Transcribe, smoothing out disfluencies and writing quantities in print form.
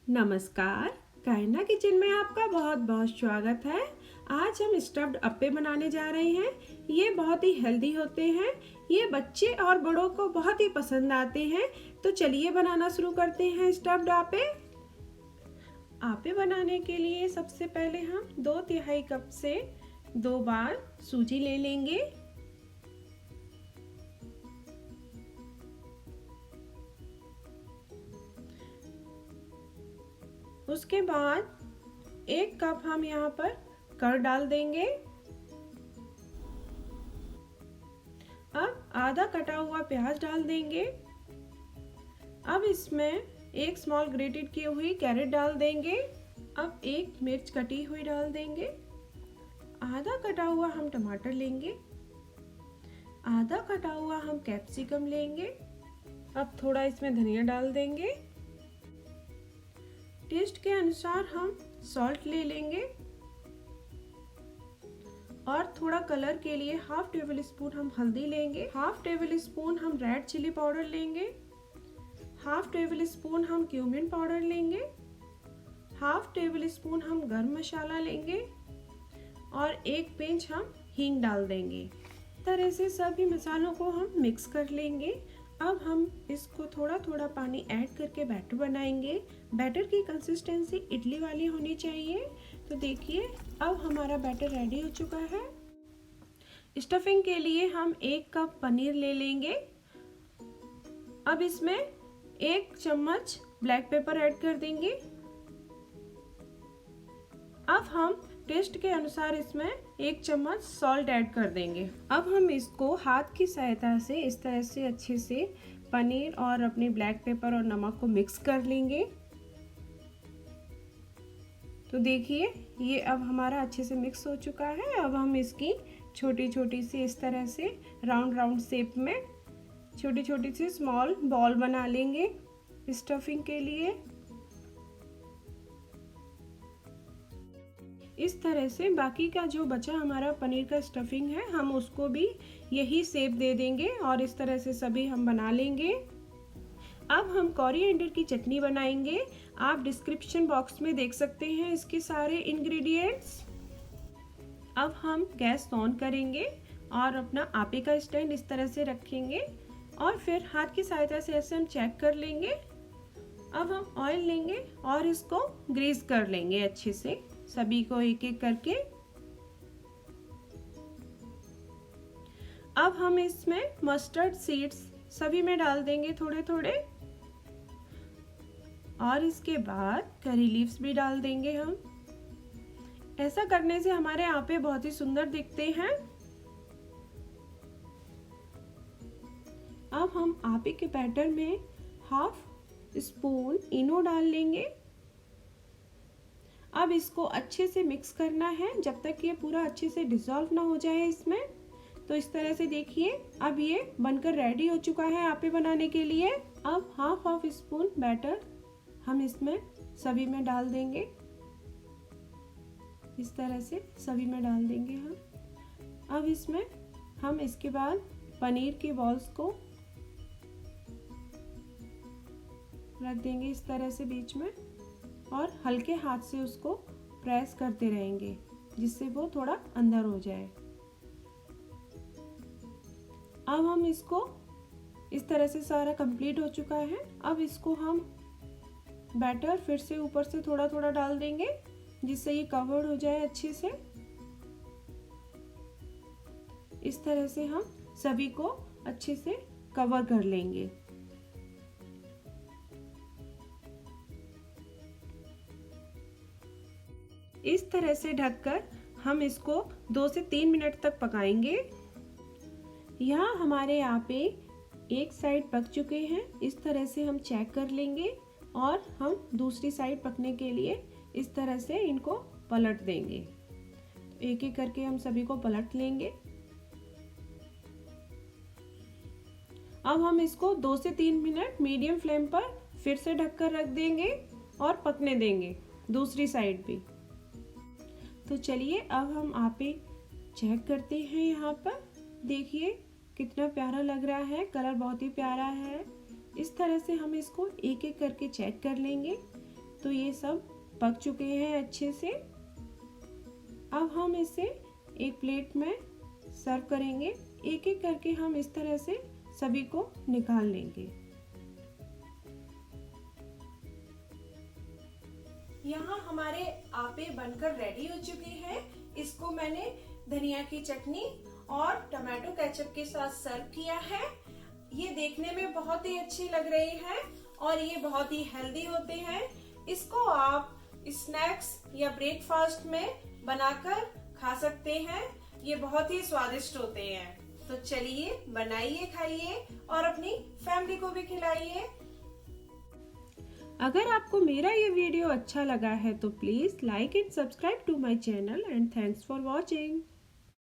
नमस्कार। कायना किचन में आपका बहुत बहुत स्वागत है। आज हम स्टफ्ड अप्पे बनाने जा रहे हैं। ये बहुत ही हेल्दी होते हैं। ये बच्चे और बड़ों को बहुत ही पसंद आते हैं। तो चलिए बनाना शुरू करते हैं स्टफ्ड अप्पे। अप्पे बनाने के लिए सबसे पहले हम 2/3 कप से 2 बार सूजी ले लेंगे। उसके बाद 1 कप हम यहाँ पर कर्ड डाल देंगे। अब आधा कटा हुआ प्याज डाल देंगे। अब इसमें 1 स्मॉल ग्रेटेड की हुई कैरेट डाल देंगे। अब 1 मिर्च कटी हुई डाल देंगे। आधा कटा हुआ हम टमाटर लेंगे। आधा कटा हुआ हम कैप्सिकम लेंगे। अब थोड़ा इसमें धनिया डाल देंगे। टेस्ट के अनुसार हम सॉल्ट ले लेंगे और थोड़ा कलर के लिए हाफ टेबल स्पून हम हल्दी लेंगे। हाफ टेबल स्पून हम रेड चिली पाउडर लेंगे। हाफ टेबल स्पून हम क्यूमिन पाउडर लेंगे। हाफ टेबल स्पून हम गरम मसाला लेंगे और 1 पिंच हम हींग डाल देंगे। इस तरह से सभी मसालों को हम मिक्स कर लेंगे। अब हम इसको थोड़ा थोड़ा पानी ऐड करके बैटर बनाएंगे। बैटर की कंसिस्टेंसी इडली वाली होनी चाहिए। तो देखिए अब हमारा बैटर रेडी हो चुका है। स्टफिंग के लिए हम 1 कप पनीर ले लेंगे। अब इसमें 1 चम्मच ब्लैक पेपर ऐड कर देंगे। अब हम टेस्ट के अनुसार इसमें 1 चम्मच सॉल्ट ऐड कर देंगे। अब हम इसको हाथ की सहायता से इस तरह से अच्छे से पनीर और अपने ब्लैक पेपर और नमक को मिक्स कर लेंगे। तो देखिए ये अब हमारा अच्छे से मिक्स हो चुका है। अब हम इसकी छोटी छोटी सी इस तरह से राउंड शेप में छोटी छोटी सी स्मॉल बॉल बना लेंगे स्टफिंग के लिए। इस तरह से बाकी का जो बचा हमारा पनीर का स्टफिंग है हम उसको भी यही शेप दे देंगे और इस तरह से सभी हम बना लेंगे। अब हम कोरिएंडर की चटनी बनाएंगे। आप डिस्क्रिप्शन बॉक्स में देख सकते हैं इसके सारे इंग्रेडिएंट्स। अब हम गैस ऑन करेंगे और अपना आपे का स्टैंड इस तरह से रखेंगे और फिर हाथ की सहायता से ऐसे हम चेक कर लेंगे। अब हम ऑयल लेंगे और इसको ग्रीस कर लेंगे अच्छे से सभी को एक एक करके। अब हम इसमें मस्टर्ड सीड्स सभी में डाल देंगे थोड़े थोड़े और इसके बाद करी लीव्स भी डाल देंगे हम। ऐसा करने से हमारे आपे बहुत ही सुंदर दिखते हैं। अब हम आपे के बैटर में हाफ स्पून इनो डाल लेंगे। अब इसको अच्छे से मिक्स करना है जब तक ये पूरा अच्छे से डिसॉल्व ना हो जाए इसमें। तो इस तरह से देखिए अब ये बनकर रेडी हो चुका है आपे बनाने के लिए। अब हाफ स्पून बैटर हम इसमें सभी में डाल देंगे। इस तरह से सभी में डाल देंगे हम। अब इसमें हम इसके बाद पनीर की बॉल्स को रख देंगे इस तरह से बीच में और हल्के हाथ से उसको प्रेस करते रहेंगे जिससे वो थोड़ा अंदर हो जाए। अब हम इसको इस तरह से सारा कंप्लीट हो चुका है। अब इसको हम बैटर फिर से ऊपर से थोड़ा थोड़ा डाल देंगे जिससे ये कवर्ड हो जाए अच्छे से। इस तरह से हम सभी को अच्छे से कवर कर लेंगे। इस तरह से ढककर हम इसको 2 से 3 मिनट तक पकाएंगे। यहाँ हमारे आपे एक साइड पक चुके हैं। इस तरह से हम चेक कर लेंगे और हम दूसरी साइड पकने के लिए इस तरह से इनको पलट देंगे। एक एक करके हम सभी को पलट लेंगे। अब हम इसको 2 से 3 मिनट मीडियम फ्लेम पर फिर से ढककर रख देंगे और पकने देंगे दूसरी साइड भी। तो चलिए अब हम आपे चेक करते हैं। यहाँ पर देखिए कितना प्यारा लग रहा है, कलर बहुत ही प्यारा है। इस तरह से हम इसको एक एक करके चेक कर लेंगे। तो ये सब पक चुके हैं अच्छे से। अब हम इसे एक प्लेट में सर्व करेंगे। एक एक करके हम इस तरह से सभी को निकाल लेंगे। यहाँ हमारे आपे बनकर रेडी हो चुके हैं। इसको मैंने धनिया की चटनी और टमाटो केचप के साथ सर्व किया है। ये देखने में बहुत ही अच्छी लग रही है और ये बहुत ही हेल्दी होते हैं। इसको आप स्नैक्स या ब्रेकफास्ट में बनाकर खा सकते हैं। ये बहुत ही स्वादिष्ट होते हैं। तो चलिए बनाइए, खाइए और अपनी फैमिली को भी खिलाइए। अगर आपको मेरा ये वीडियो अच्छा लगा है तो please like and subscribe to my channel and thanks for watching.